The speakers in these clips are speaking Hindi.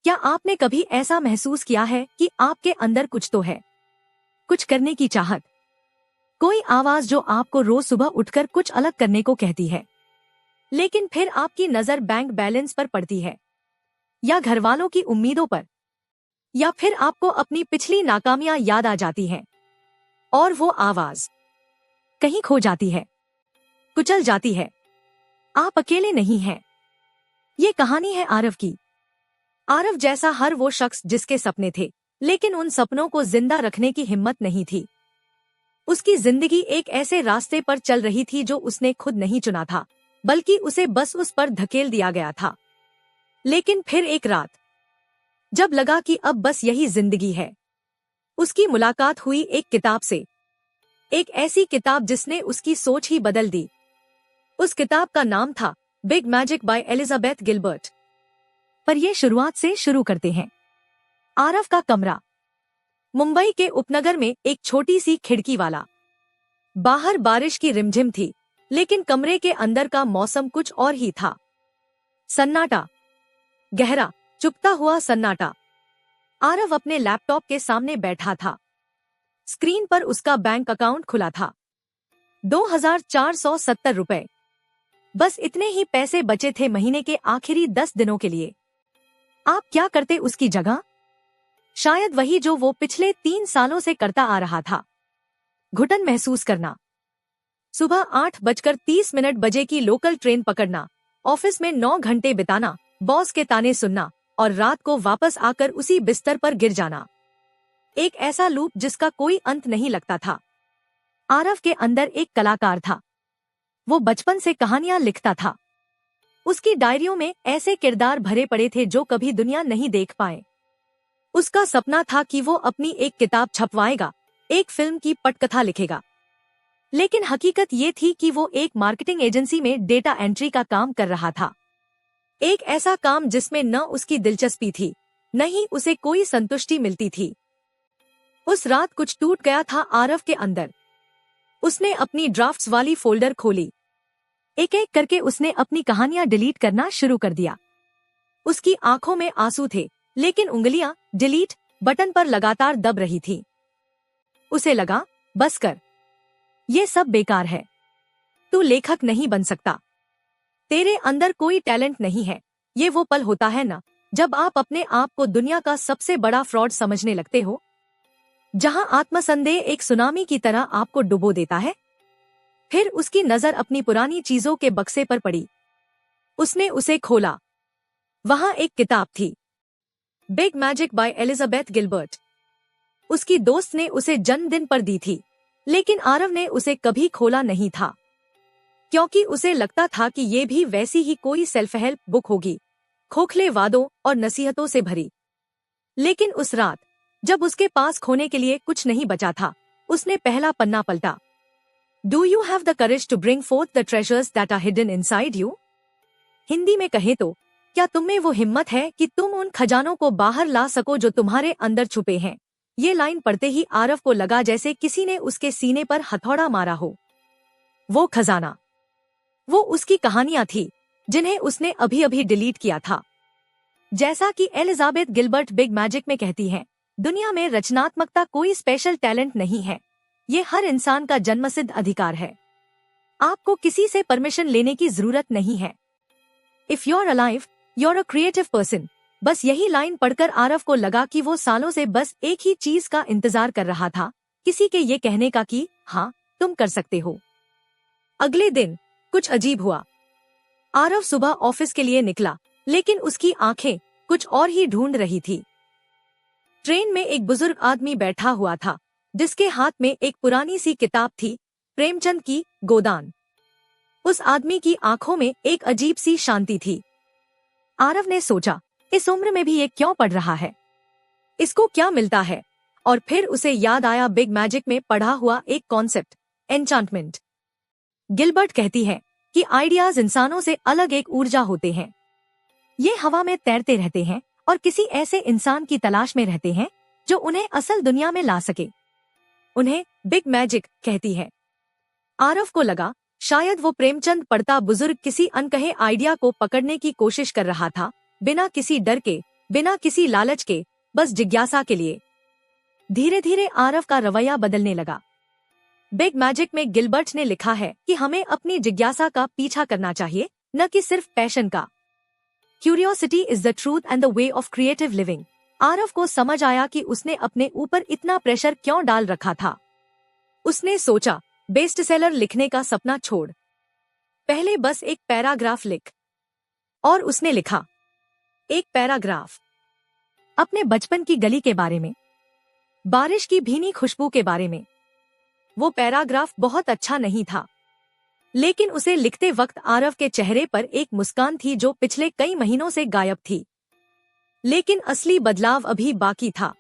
क्या आपने कभी ऐसा महसूस किया है कि आपके अंदर कुछ तो है, कुछ करने की चाहत, कोई आवाज जो आपको रोज सुबह उठकर कुछ अलग करने को कहती है, लेकिन फिर आपकी नजर बैंक बैलेंस पर पड़ती है, या घरवालों की उम्मीदों पर, या फिर आपको अपनी पिछली नाकामियां याद आ जाती हैं, और वो आवाज कहीं खो जाती है, कुचल जाती है। आप अकेले नहीं हैं। ये कहानी है आरव की। आरव जैसा हर वो शख्स जिसके सपने थे, लेकिन उन सपनों को जिंदा रखने की हिम्मत नहीं थी। उसकी जिंदगी एक ऐसे रास्ते पर चल रही थी जो उसने खुद नहीं चुना था, बल्कि उसे बस उस पर धकेल दिया गया था। लेकिन फिर एक रात, जब लगा कि अब बस यही जिंदगी है, उसकी मुलाकात हुई एक किताब से। एक ऐसी किताब जिसने उसकी सोच ही बदल दी। उस किताब का नाम था Big Magic by Elizabeth Gilbert. पर ये शुरुआत से शुरू करते हैं। आरव का कमरा, मुंबई के उपनगर में एक छोटी सी खिड़की वाला। बाहर बारिश की रिमझिम थी, लेकिन कमरे के अंदर का मौसम कुछ और ही था। सन्नाटा, गहरा, चुभता हुआ सन्नाटा। आरव अपने लैपटॉप के सामने बैठा था। स्क्रीन पर उसका बैंक अकाउंट खुला था। 2470 रुपए। बस इतने ही पैसे बचे थे महीने के आखिरी 10 दिनों के लिए। आप क्या करते उसकी जगह? शायद वही जो वो पिछले 3 सालों से करता आ रहा था। घुटन महसूस करना, सुबह 8:30 बजे की लोकल ट्रेन पकड़ना, ऑफिस में 9 घंटे बिताना, बॉस के ताने सुनना, और रात को वापस आकर उसी बिस्तर पर गिर जाना। एक ऐसा लूप जिसका कोई अंत नहीं लगता था। आरव के अंदर एक कलाकार था। वो बचपन से कहानियां लिखता था। उसकी डायरियों में ऐसे किरदार भरे पड़े थे जो कभी दुनिया नहीं देख पाए। उसका सपना था कि वो अपनी एक किताब छपवाएगा, एक फिल्म की पटकथा लिखेगा। लेकिन हकीकत ये थी कि वो एक मार्केटिंग एजेंसी में डेटा एंट्री का काम कर रहा था। एक ऐसा काम जिसमें न उसकी दिलचस्पी थी, न ही उसे कोई संतुष्टि मिलती थी। उस रात कुछ टूट गया था आरव के अंदर। उसने अपनी ड्राफ्ट्स वाली फोल्डर खोली। एक एक करके उसने अपनी कहानियां डिलीट करना शुरू कर दिया। उसकी आंखों में आंसू थे, लेकिन उंगलियां डिलीट बटन पर लगातार दब रही थी। उसे लगा, बस कर, ये सब बेकार है। तू लेखक नहीं बन सकता। तेरे अंदर कोई टैलेंट नहीं है। ये वो पल होता है ना, जब आप अपने आप को दुनिया का सबसे बड़ा फ्रॉड समझने लगते हो, जहां आत्मसंदेह एक सुनामी की तरह आपको डुबो देता है। फिर उसकी नजर अपनी पुरानी चीजों के बक्से पर पड़ी। उसने उसे खोला। वहां एक किताब थी, Big Magic by Elizabeth Gilbert. उसकी दोस्त ने उसे जन्मदिन पर दी थी, लेकिन आरव ने उसे कभी खोला नहीं था, क्योंकि उसे लगता था कि ये भी वैसी ही कोई सेल्फ हेल्प बुक होगी, खोखले वादों और नसीहतों से भरी। लेकिन उस रात, जब उसके पास खोने के लिए कुछ नहीं बचा था, उसने पहला पन्ना पलटा। Do you have the courage to bring forth the treasures that are hidden inside you? Hindi में कहें तो, क्या तुम में वो हिम्मत है कि तुम उन खजानों को बाहर ला सको जो तुम्हारे अंदर छुपे हैं? ये लाइन पढ़ते ही आरव को लगा जैसे किसी ने उसके सीने पर हथौड़ा मारा हो। वो खजाना, वो उसकी कहानियां थी, जिन्हें उसने अभी अभी डिलीट किया था। जैसा कि एलिजाबेथ गिलबर्ट बिग मैजिक में कहती हैं, दुनिया में रचनात्मकता कोई स्पेशल टैलेंट नहीं है, ये हर इंसान का जन्मसिद्ध अधिकार है। आपको किसी से परमिशन लेने की जरूरत नहीं है। If you are alive, you are a creative person. बस यही लाइन पढ़कर आरव को लगा कि वो सालों से बस एक ही चीज का इंतजार कर रहा था, किसी के ये कहने का कि हाँ, तुम कर सकते हो। अगले दिन कुछ अजीब हुआ। आरव सुबह ऑफिस के लिए निकला, लेकिन उसकी आंखें कुछ और ही ढूंढ रही थी। ट्रेन में एक बुजुर्ग आदमी बैठा हुआ था, जिसके हाथ में एक पुरानी सी किताब थी, प्रेमचंद की गोदान। उस आदमी की आंखों में एक अजीब सी शांति थी। आरव ने सोचा, इस उम्र में भी ये क्यों पढ़ रहा है? इसको क्या मिलता है? और फिर उसे याद आया बिग मैजिक में पढ़ा हुआ एक कॉन्सेप्ट, एन्चांटमेंट। गिलबर्ट कहती है कि आइडियाज इंसानों से अलग एक ऊर्जा होते हैं। ये हवा में तैरते रहते हैं और किसी ऐसे इंसान की तलाश में रहते हैं जो उन्हें असल दुनिया में ला सके। उन्हें बिग मैजिक कहती है। आरव को लगा, शायद वो प्रेमचंद पढ़ता बुजुर्ग किसी अनकहे आइडिया को पकड़ने की कोशिश कर रहा था, बिना किसी डर के, बिना किसी लालच के, बस जिज्ञासा के लिए। धीरे धीरे आरव का रवैया बदलने लगा। बिग मैजिक में गिलबर्ट ने लिखा है कि हमें अपनी जिज्ञासा का पीछा करना चाहिए, न कि सिर्फ पैशन का। Curiosity is the truth and the way of creative living. Aarav को समझ आया कि उसने अपने ऊपर इतना प्रेशर क्यों डाल रखा था। उसने सोचा, बेस्टसेलर लिखने का सपना छोड़, पहले बस एक पैराग्राफ लिख। और उसने लिखा एक पैराग्राफ अपने बचपन की गली के बारे में, बारिश की भीनी खुशबू के बारे में। वो पैराग्राफ बहुत अच्छा नहीं था, लेकिन उसे लिखते वक्त आरव के चेहरे पर एक मुस्कान थी जो पिछले कई महीनों से गायब थी। लेकिन असली बदलाव अभी बाकी था।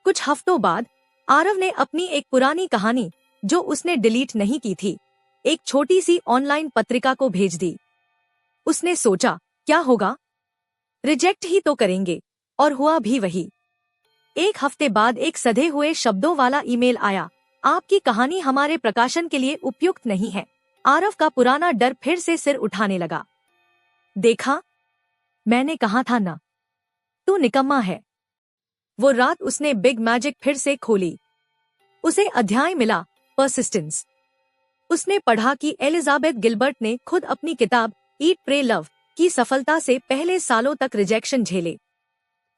कुछ हफ्तों बाद आरव ने अपनी एक पुरानी कहानी, जो उसने डिलीट नहीं की थी, एक छोटी सी ऑनलाइन पत्रिका को भेज दी। उसने सोचा, क्या होगा, रिजेक्ट ही तो करेंगे। और हुआ भी वही। एक हफ्ते बाद एक सधे हुए शब्दों वाला ईमेल आया, आपकी कहानी हमारे प्रकाशन के लिए उपयुक्त नहीं है। आरव का पुराना डर फिर से सिर उठाने लगा। देखा, मैंने कहा था ना, तू निकम्मा है। वो रात उसने बिग मैजिक फिर से खोली। उसे अध्याय मिला, परसिस्टेंस। उसने पढ़ा कि एलिजाबेथ गिलबर्ट ने खुद अपनी किताब ईट प्रे लव की सफलता से पहले सालों तक रिजेक्शन झेले।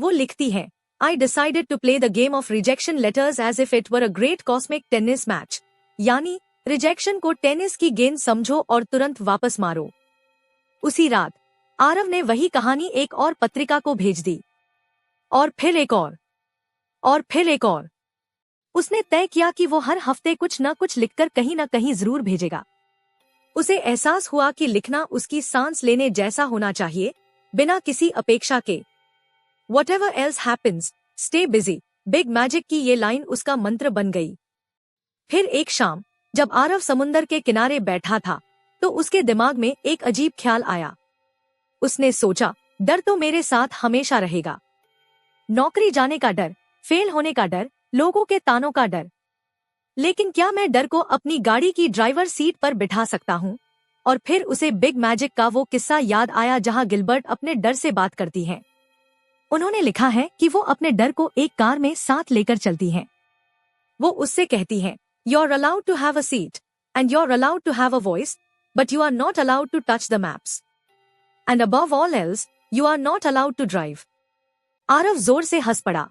वो लिखती है, I decided to play the game of rejection letters as if it were a great cosmic tennis match। यानी रिजेक्शन को टेनिस की गेंद समझो और तुरंत वापस मारो। उसी रात आरव ने वही कहानी एक और पत्रिका को भेज दी, और फिर एक और फिर एक और। उसने तय किया कि वो हर हफ्ते कुछ न कुछ लिखकर कहीं न कहीं जरूर भेजेगा। उसे एहसास हुआ कि लिखना उसकी सांस लेने जैसा होना चाहिए, बिना किसी अपेक्षा के। Whatever else happens, stay busy। Big magic की ये लाइन उसका मंत्र बन गई। फिर एक शाम जब आरव समुंदर के किनारे बैठा था, तो उसके दिमाग में एक अजीब ख्याल आया। उसने सोचा, डर तो मेरे साथ हमेशा रहेगा। नौकरी जाने का डर, फेल होने का डर, लोगों के तानों का डर। लेकिन क्या मैं डर को अपनी गाड़ी की ड्राइवर सीट पर बिठा सकता हूँ? और फिर उसे बिग मैजिक का वो किस्सा याद आया जहाँ गिलबर्ट अपने डर से बात करती हैं। उन्होंने लिखा है कि वो अपने डर को एक कार में साथ लेकर चलती हैं। वो उससे कहती हैं, You're allowed to have a seat, and you're allowed to have a voice, but you are not allowed to touch the maps. And above all else, you are not allowed to drive। Aarav जोर से हंस पड़ा।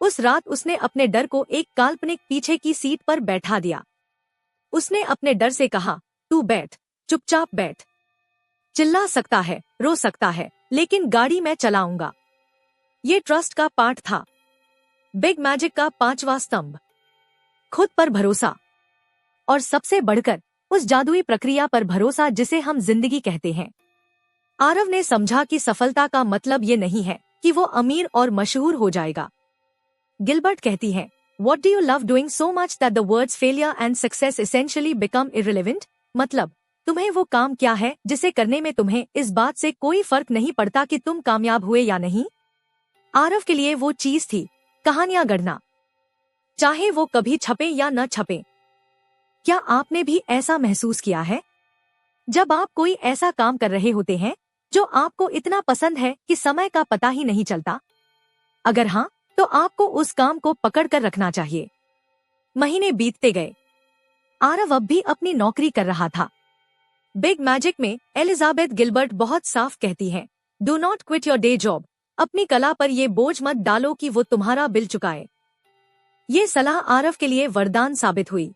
उस रात उसने अपने डर को एक काल्पनिक पीछे की सीट पर बैठा दिया। उसने अपने डर से कहा, तू बैठ, चुपचाप बैठ। चिल्ला सकता है, रो सकता है, लेकिन गाड़ी मैं चलाऊंगा। ये ट्रस्ट का पाठ था। बिग मैजिक का 5वां स्तंभ, खुद पर भरोसा। और सबसे बढ़कर उस जादुई प्रक्रिया पर भरोसा जिसे हम जिंदगी कहते हैं। आरव ने समझा कि सफलता का मतलब ये नहीं है कि वो अमीर और मशहूर हो जाएगा। गिलबर्ट कहती है, What do you love doing so much that the words failure and success essentially become irrelevant? मतलब, तुम्हें वो काम क्या है जिसे करने में तुम्हें इस बात से कोई फर्क नहीं पड़ता कि तुम कामयाब हुए या नहीं? आरव के लिए वो चीज थी कहानियां गढ़ना, चाहे वो कभी छपे या न छपे। क्या आपने भी ऐसा महसूस किया है, जब आप कोई ऐसा काम कर रहे होते हैं जो आपको इतना पसंद है कि समय का पता ही नहीं चलता? अगर हाँ, तो आपको उस काम को पकड़ कर रखना चाहिए। महीने बीतते गए। आरव अब भी अपनी नौकरी कर रहा था। बिग मैजिक में एलिजाबेथ गिलबर्ट बहुत साफ कहती है, do not quit your day job. अपनी कला पर ये बोझ मत डालो कि वो तुम्हारा बिल चुकाए। ये सलाह आरव के लिए वरदान साबित हुई।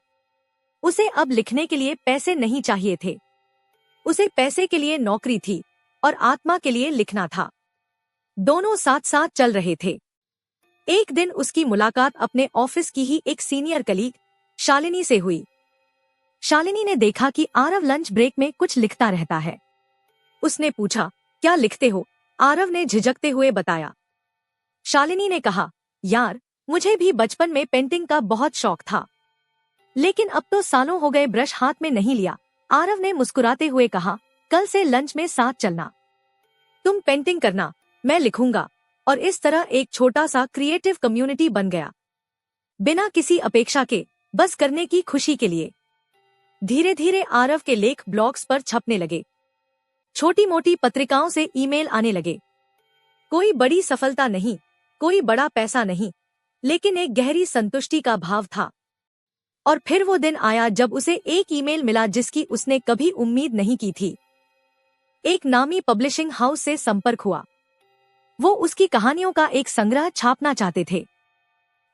उसे अब लिखने के लिए पैसे नहीं चाहिए थे। उसे पैसे के लिए नौकरी थी और आत्मा के लिए लिखना था। दोनों साथ साथ चल रहे थे। एक दिन उसकी मुलाकात अपने ऑफिस की ही एक सीनियर कलीग शालिनी से हुई। शालिनी ने देखा कि आरव लंच ब्रेक में कुछ लिखता रहता है। उसने पूछा, क्या लिखते हो? आरव ने झिझकते हुए बताया। शालिनी ने कहा, यार, मुझे भी बचपन में पेंटिंग का बहुत शौक था, लेकिन अब तो सालों हो गए ब्रश हाथ में नहीं लिया। आरव ने मुस्कुराते हुए कहा, कल से लंच में साथ चलना। तुम पेंटिंग करना, मैं लिखूंगा, और इस तरह एक छोटा सा क्रिएटिव कम्युनिटी बन गया, बिना किसी अपेक्षा के, बस करने की खुशी के लिए। धीरे धीरे आरव के लेख ब्लॉग्स पर छपने लगे। छोटी मोटी पत्रिकाओं से ईमेल आने लगे। कोई बड़ी सफलता नहीं, कोई बड़ा पैसा नहीं, लेकिन एक गहरी संतुष्टि का भाव था। और फिर वो दिन आया जब उसे एक ईमेल मिला जिसकी उसने कभी उम्मीद नहीं की थी। एक नामी पब्लिशिंग हाउस से संपर्क हुआ। वो उसकी कहानियों का एक संग्रह छापना चाहते थे।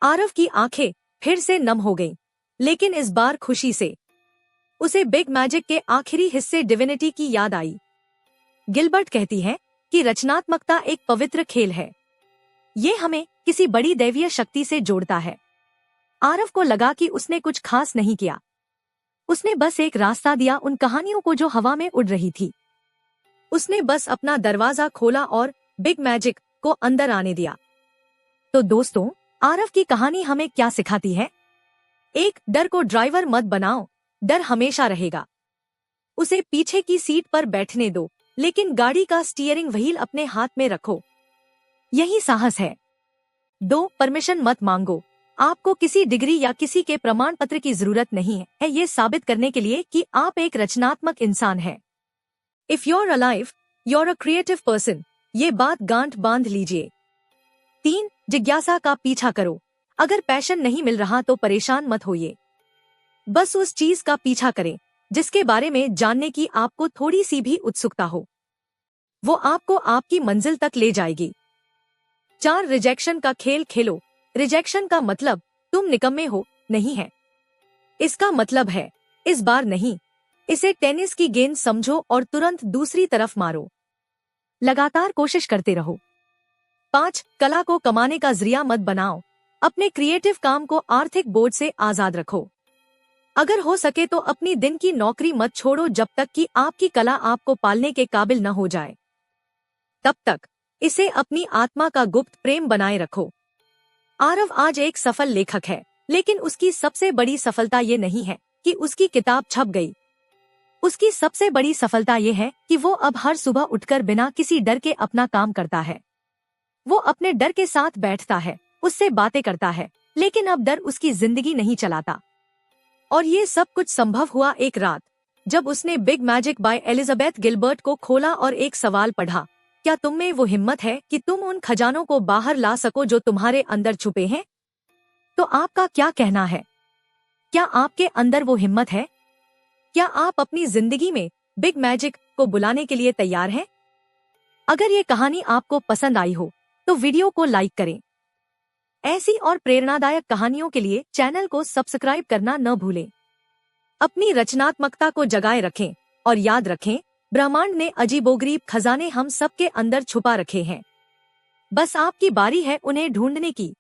आरव की आंखें फिर से नम हो गईं, लेकिन इस बार खुशी से। उसे बिग मैजिक के आखिरी हिस्से डिविनिटी की याद आई। गिलबर्ट कहती है कि रचनात्मकता एक पवित्र खेल है। ये हमें किसी बड़ी दैवीय शक्ति से जोड़ता है। आरव को लगा कि उसने कुछ खास नहीं किया। उसने बस एक रास्ता दिया उन कहानियों को जो हवा में उड़ रही थी। उसने बस अपना दरवाजा खोला और बिग मैजिक को अंदर आने दिया। तो दोस्तों, आरव की कहानी हमें क्या सिखाती है? एक, डर को ड्राइवर मत बनाओ, डर हमेशा रहेगा। उसे पीछे की सीट पर बैठने दो, लेकिन गाड़ी का स्टीयरिंग व्हील अपने हाथ में रखो। यही साहस है। 2, परमिशन मत मांगो। आपको किसी डिग्री या किसी के प्रमाण पत्र की जरूरत नहीं है ये साबित करने के लिए कि आप एक रचनात्मक इंसान हैं। If you're alive, you're a creative person। ये बात गांठ बांध लीजिए। 3, जिज्ञासा का पीछा करो। अगर पैशन नहीं मिल रहा तो परेशान मत होइए। बस उस चीज का पीछा करें जिसके बारे में जानने की आपको थोड़ी सी भी उत्सुकता हो। वो आपको आपकी मंजिल तक ले जाएगी। 4, रिजेक्शन का खेल खेलो। रिजेक्शन का मतलब तुम निकम्मे हो नहीं है। इसका मतलब है इस बार नहीं। इसे टेनिस की गेंद समझो और तुरंत दूसरी तरफ मारो। लगातार कोशिश करते रहो। 5, कला को कमाने का जरिया मत बनाओ। अपने क्रिएटिव काम को आर्थिक बोझ से आजाद रखो। अगर हो सके तो अपनी दिन की नौकरी मत छोड़ो जब तक कि आपकी कला आपको पालने के काबिल न हो जाए। तब तक इसे अपनी आत्मा का गुप्त प्रेम बनाए रखो। आरव आज एक सफल लेखक है, लेकिन उसकी सबसे बड़ी सफलता ये नहीं है कि उसकी किताब छप गई। उसकी सबसे बड़ी सफलता ये है कि वो अब हर सुबह उठकर बिना किसी डर के अपना काम करता है। वो अपने डर के साथ बैठता है, उससे बातें करता है, लेकिन अब डर उसकी जिंदगी नहीं चलाता। और ये सब कुछ संभव हुआ एक रात जब उसने Big Magic by Elizabeth Gilbert को खोला और एक सवाल पढ़ा। क्या तुम में वो हिम्मत है कि तुम उन खजानों को बाहर ला सको जो तुम्हारे अंदर छुपे हैं? तो आपका क्या कहना है? क्या आपके अंदर वो हिम्मत है? क्या आप अपनी जिंदगी में बिग मैजिक को बुलाने के लिए तैयार हैं? अगर ये कहानी आपको पसंद आई हो तो वीडियो को लाइक करें। ऐसी और प्रेरणादायक कहानियों के लिए चैनल को सब्सक्राइब करना न भूलें। अपनी रचनात्मकता को जगाए रखें और याद रखें, ब्रह्मांड ने अजीबोगरीब खजाने हम सबके अंदर छुपा रखे हैं। बस आपकी बारी है उन्हें ढूंढने की।